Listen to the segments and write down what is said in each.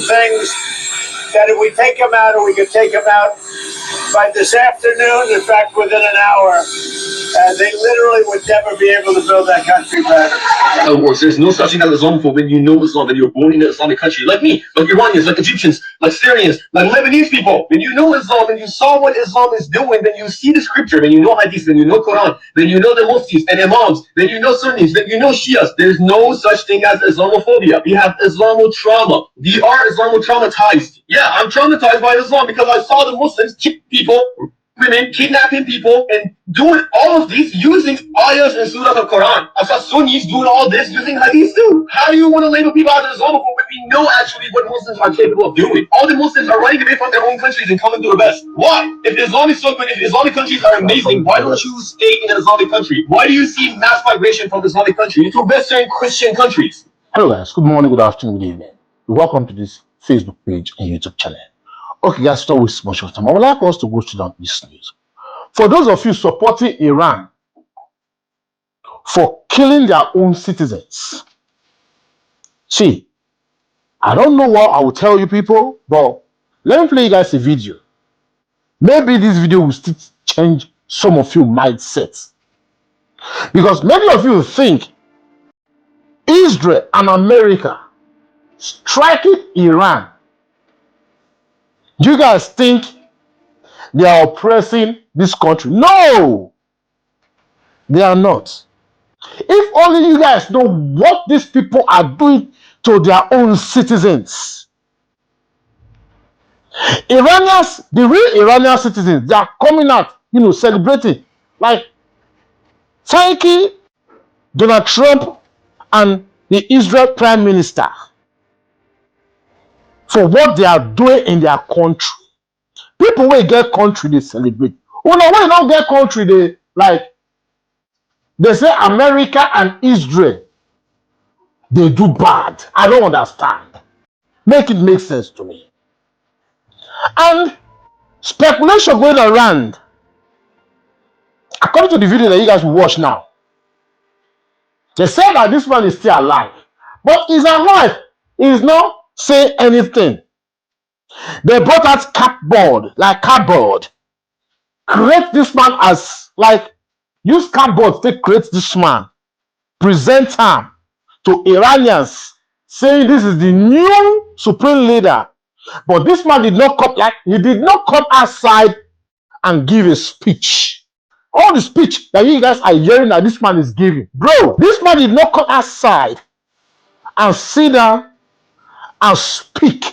things that if we take them out, or we could take them out by this afternoon, in fact, within an hour, they literally would never be able to build that country back. In other words, there's no such thing as Islamophobe when you know Islam, when you're born in an Islamic country, like me, like Iranians, like Egyptians, like Syrians, like Lebanese people. When you know Islam and you saw what Islam is doing, then you see the scripture, then you know Hadith, then you know Quran, then you know the Muftis and Imams, then you know Sunnis, then you know Shias. There's no such thing as Islamophobia. We have Islamo-trauma. We are Islamo-traumatized. Yeah, I'm traumatized by Islam because I saw the Muslims kick people, women, kidnapping people, and doing all of these using ayahs and surahs of Quran. I saw Sunnis doing all this using hadith too. How do you want to label people as Islamophobe when we know actually what Muslims are capable of doing? All the Muslims are running away from their own countries and coming to the West. Why? If Islam is so good, if Islamic countries are amazing, why don't you stay in an Islamic country? Why do you see mass migration from Islamic countries to Western Christian countries? Hello guys, good morning, good afternoon, good evening. Welcome to this Facebook page and YouTube channel. Okay guys, don't waste much of time. I would like us to go through down this news. For those of you supporting Iran for killing their own citizens, see, I don't know what I will tell you people, but let me play you guys a video. Maybe this video will still change some of your mindsets. Because many of you think Israel and America striking Iran, do you guys think they are oppressing this country? No, they are not. If only you guys know what these people are doing to their own citizens. Iranians, the real Iranian citizens, they are coming out, celebrating, like thanking Donald Trump and the Israel Prime Minister for what they are doing in their country. People will get country, they celebrate. When they don't get country, they say America and Israel, they do bad. I don't understand. Make it make sense to me. And speculation going around, according to the video that you guys will watch now, they say that this man is still alive. But he's alive. He's not saying anything. They brought out cardboard. Create this man as, use cardboard to create this man. Present him to Iranians, saying this is the new supreme leader. But this man did not come outside and give a speech. All the speech that you guys are hearing that this man is giving, bro, this man did not come outside and sit down and speak.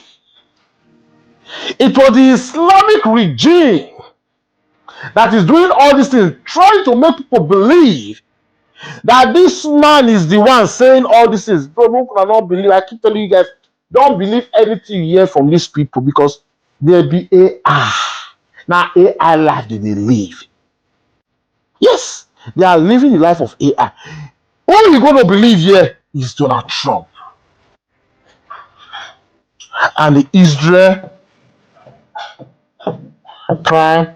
It was the Islamic regime that is doing all these things, trying to make people believe that this man is the one saying all this is. Bro, no, cannot believe. I keep telling you guys, don't believe anything you hear from these people because they be AI. Now AI life they live. Yes, they are living the life of AI. All you're going to believe here is Donald Trump and the Israel Prime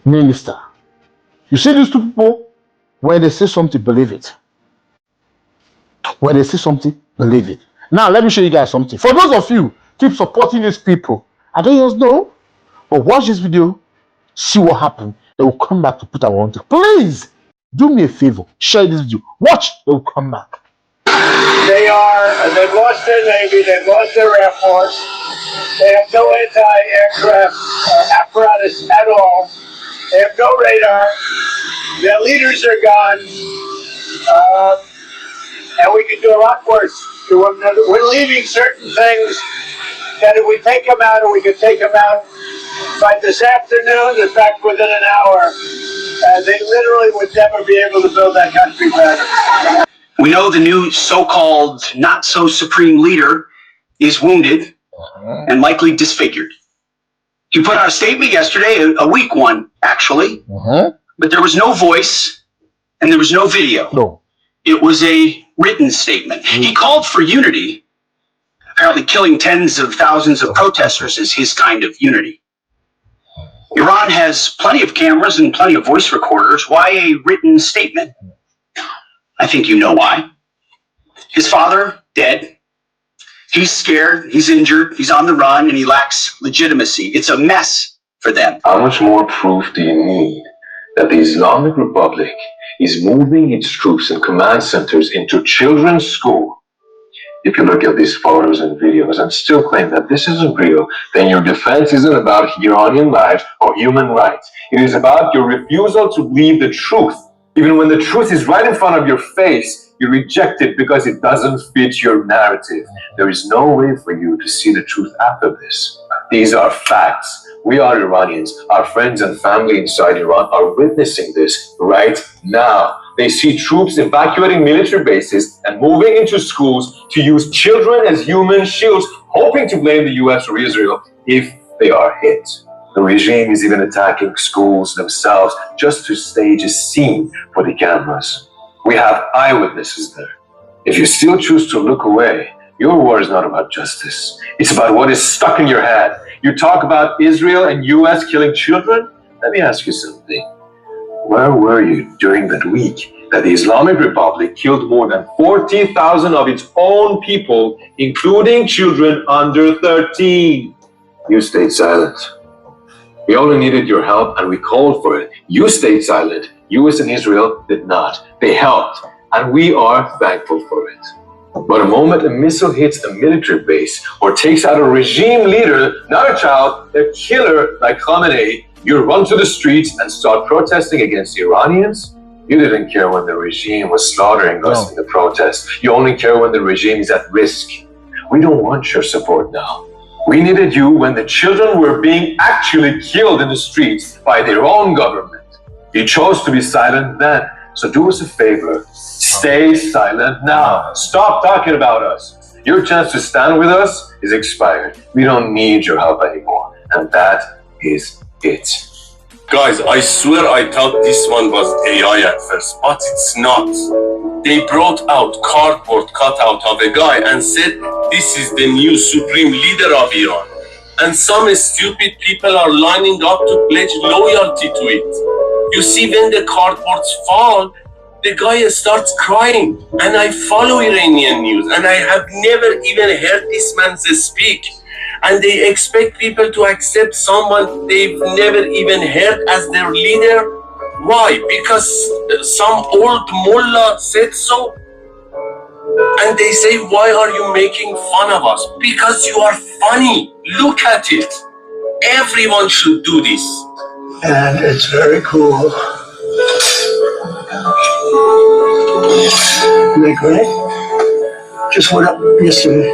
Minister. You see these two people, when they say something, believe it. When they say something, believe it. Now, let me show you guys something. For those of you keep supporting these people, I don't just know, but watch this video, see what happened. They will come back to put our own. Please do me a favor, share this video. Watch, they will come back. They've lost their Navy, they've lost their Air Force, they have no anti-aircraft apparatus at all, they have no radar, their leaders are gone, and we can do a lot worse to one another. We're leaving certain things that if we take them out, or we could take them out by this afternoon, in fact, within an hour, they literally would never be able to build that country back. We know the new so-called not-so-supreme leader is wounded and likely disfigured. He put out a statement yesterday, a weak one, actually, but there was no voice and there was no video. No. It was a written statement. He called for unity. Apparently killing tens of thousands of protesters is his kind of unity. Iran has plenty of cameras and plenty of voice recorders. Why a written statement? I think you know why. His father, dead. He's scared, he's injured, he's on the run, and he lacks legitimacy. It's a mess for them. How much more proof do you need that the Islamic Republic is moving its troops and command centers into children's school? If you look at these photos and videos and still claim that this isn't real, then your defense isn't about Iranian lives or human rights. It is about your refusal to believe the truth. Even when the truth is right in front of your face, you reject it because it doesn't fit your narrative. There is no way for you to see the truth after this. These are facts. We are Iranians. Our friends and family inside Iran are witnessing this right now. They see troops evacuating military bases and moving into schools to use children as human shields, hoping to blame the US or Israel if they are hit. The regime is even attacking schools themselves just to stage a scene for the cameras. We have eyewitnesses there. If you still choose to look away, your war is not about justice. It's about what is stuck in your head. You talk about Israel and US killing children? Let me ask you something. Where were you during that week that the Islamic Republic killed more than 40,000 of its own people, including children under 13? You stayed silent. We only needed your help and we called for it. You stayed silent. US and Israel did not. They helped, and we are thankful for it. But the moment a missile hits a military base or takes out a regime leader, not a child, a killer like Khamenei, you run to the streets and start protesting against the Iranians? You didn't care when the regime was slaughtering us in the protest. You only care when the regime is at risk. We don't want your support now. We needed you when the children were being actually killed in the streets by their own government. You chose to be silent then. So do us a favor. Stay silent now. Stop talking about us. Your chance to stand with us is expired. We don't need your help anymore. And that is it. Guys, I swear I thought this one was AI at first, but it's not. They brought out cardboard cutout of a guy and said, this is the new supreme leader of Iran. And some stupid people are lining up to pledge loyalty to it. You see, when the cardboards fall, the guy starts crying. And I follow Iranian news, and I have never even heard this man speak. And they expect people to accept someone they've never even heard as their leader. Why? Because some old mullah said so? And they say, why are you making fun of us? Because you are funny. Look at it. Everyone should do this. And it's very cool. Isn't that great? Just went up yesterday.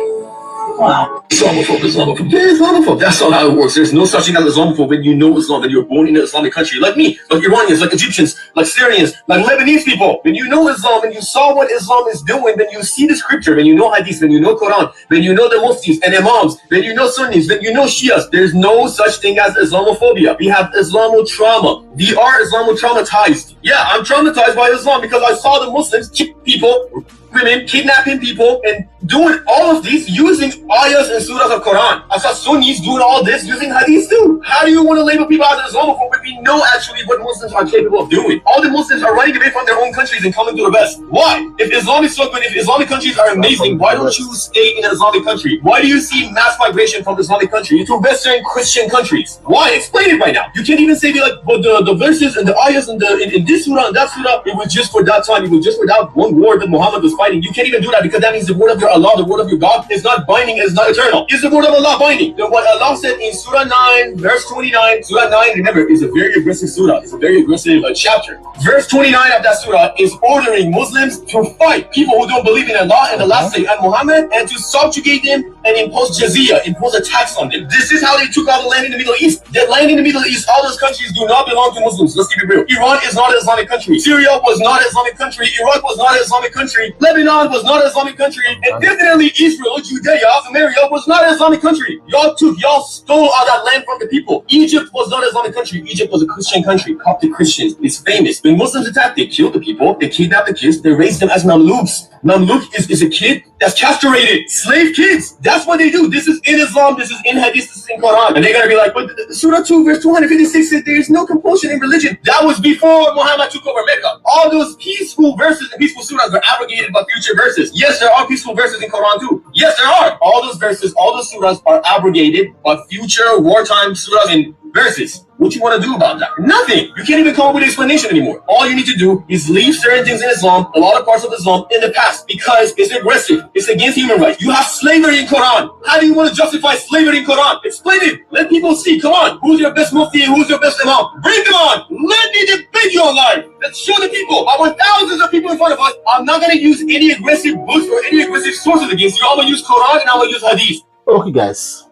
Wow. Islamophobe, Islamophobe. Yeah, Islamophobe. That's not how it works. There's no such thing as Islamophobe when you know Islam, when you're born in an Islamic country. Like me, like Iranians, like Egyptians, like Syrians, like Lebanese people. When you know Islam and you saw what Islam is doing, then you see the scripture, when you know Hadith, when you know Quran, when you know the Muftis and Imams, when you know Sunnis, when you know Shias. There's no such thing as Islamophobia. We have Islamo-trauma. We are Islamo-traumatized. Yeah, I'm traumatized by Islam because I saw the Muslims kick people, women, kidnapping people, and doing all of these using ayahs and surahs of Quran. I saw Sunnis doing all this using hadith too. How do you want to label people as Islamophobe when we know actually what Muslims are capable of doing? All the Muslims are running away from their own countries and coming to the West. Why? If Islam is so good, if Islamic countries are amazing, why don't you stay in an Islamic country? Why do you see mass migration from Islamic countries to Western Christian countries? Why? Explain it right now. You can't even say like, but the verses and the ayahs and in this surah and that surah, it was just for that time. It was just for that one war that Muhammad was fighting. You can't even do that because that means the word of your Allah, the word of your God is not binding, is not eternal. Is the word of Allah binding? Then what Allah said in Surah 9, verse 29, Surah 9, remember, is a very aggressive surah. It's a very aggressive chapter. Verse 29 of that surah is ordering Muslims to fight people who don't believe in Allah and the last day and Muhammad, and to subjugate them and impose jizya, impose a tax on them. This is how they took all the land in the Middle East. The land in the Middle East, all those countries do not belong to Muslims. Let's keep it real. Iran is not an Islamic country. Syria was not an Islamic country. Iraq was not an Islamic country. Lebanon was not an Islamic country. And definitely Israel, Judea, Samaria was not an Islamic country. Y'all stole all that land from the people. Egypt was not an Islamic country. Egypt was a Christian country. Coptic Christians. It's famous. When Muslims attacked, they killed the people, they kidnapped the kids, they raised them as Mamluks. Mamluk is a kid that's castrated. Slave kids. That's what they do. This is in Islam, this is in Hadith, this is in Quran. And they're gonna be like, but Surah 2 verse 256 says there's no compulsion in religion. That was before Muhammad took over Mecca. All those peaceful verses and peaceful surahs were abrogated by future verses. Yes, there are peaceful verses in Quran too. Yes, there are. All those verses, all those surahs are abrogated by future wartime surahs and verses. What you want to do about that? Nothing. You can't even come up with an explanation anymore. All you need to do is leave certain things in Islam, a lot of parts of Islam, in the past because it's aggressive. It's against human rights. You have slavery in Quran. How do you want to justify slavery in Quran? Explain it. Let people see. Come on. Who's your best mufti and who's your best imam? Bring them on. Let me debate you online. Let's show the people. I want thousands of people in front of us. I'm not going to use any aggressive books or any aggressive sources against you. I'm going to use Quran and I'm going to use Hadith. Okay, guys,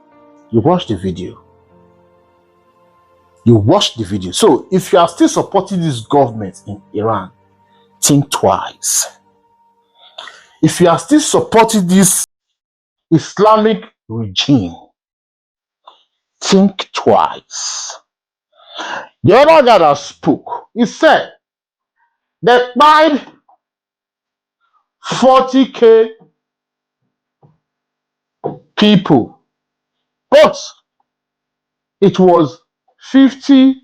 you watched the video. You watched the video. So if you are still supporting this government in Iran, think twice. If you are still supporting this Islamic regime, think twice. The other guy that spoke, he said they died 40k people, but it was 50k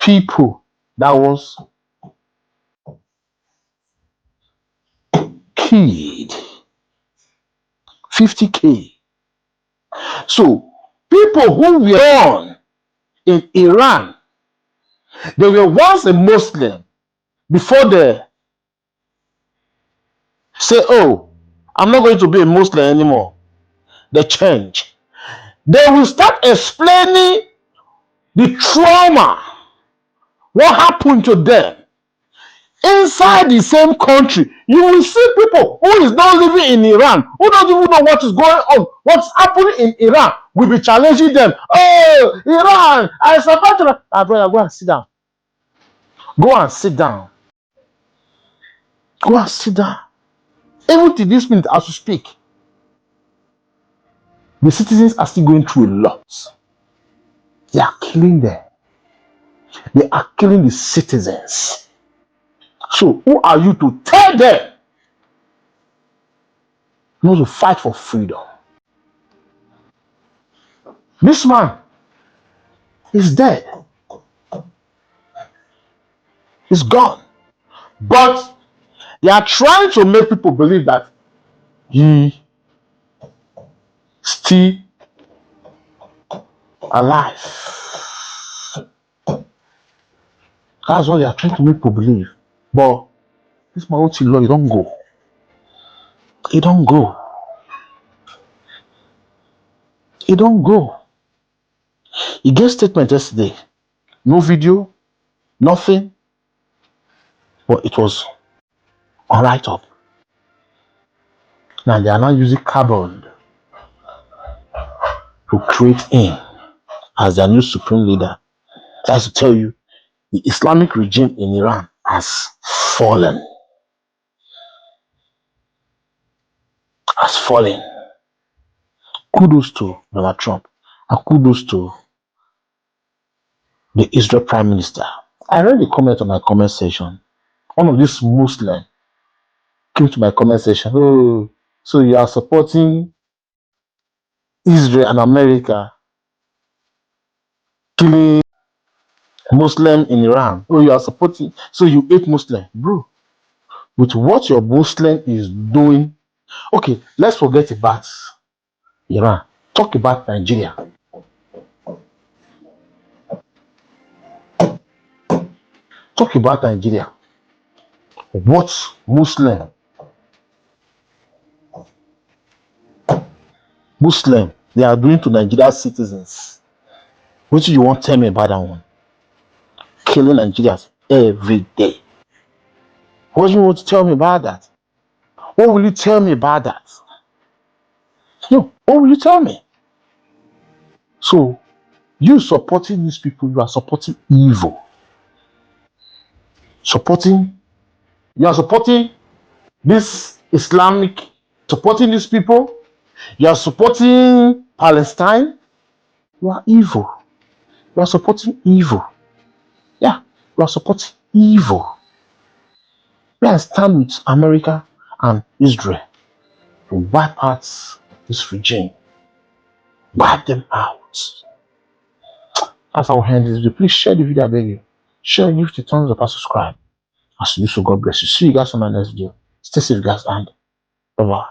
people that was killed. 50k. So people who were born in Iran, they were once a Muslim before they say, oh, I'm not going to be a Muslim anymore. They change. They will start explaining the trauma, what happened to them inside the same country. You will see people who is not living in Iran, who don't even know what is going on, what's happening in Iran, will be challenging them. Oh, Iran, I support you. Ah, brother, go and sit down. Go and sit down. Go and sit down. Even to this minute, as we speak, the citizens are still going through a lot. They are killing them. They are killing the citizens. So who are you to tell them not to fight for freedom? This man is dead. He's gone. But they are trying to make people believe that he still alive. That's what they are trying to make people believe. But this man won't law, he don't go. He don't go. He don't go. He gave statement yesterday. No video, nothing. But it was on write up. Now they are now using carbon to create him as their new supreme leader. That's to tell you the Islamic regime in Iran has fallen. Has fallen. Kudos to Donald Trump and kudos to the Israel Prime Minister. I read the comment on my comment section. One of these Muslims came to my comment section. Oh, so you are supporting Israel and America killing Muslim in Iran. Oh, you are supporting, so you hate Muslim. Bro, with what your Muslim is doing, okay, let's forget about Iran. Talk about Nigeria. Talk about Nigeria. What Muslim they are doing to Nigerian citizens. What do you want to tell me about that one? Killing Nigerians every day. What do you want to tell me about that? What will you tell me about that? No, what will you tell me? So, you supporting these people, you are supporting evil. You are supporting this Islamic, supporting these people, you are supporting Palestine, you are evil. You are supporting evil. Yeah, you are supporting evil. We are stand with America and Israel to wipe out this regime. Wipe them out. As I will end this video, please share the video, I beg you. Share it, give the thumbs up and subscribe. As you do so, God bless you. See you guys on my next video. Stay safe, guys, and bye-bye.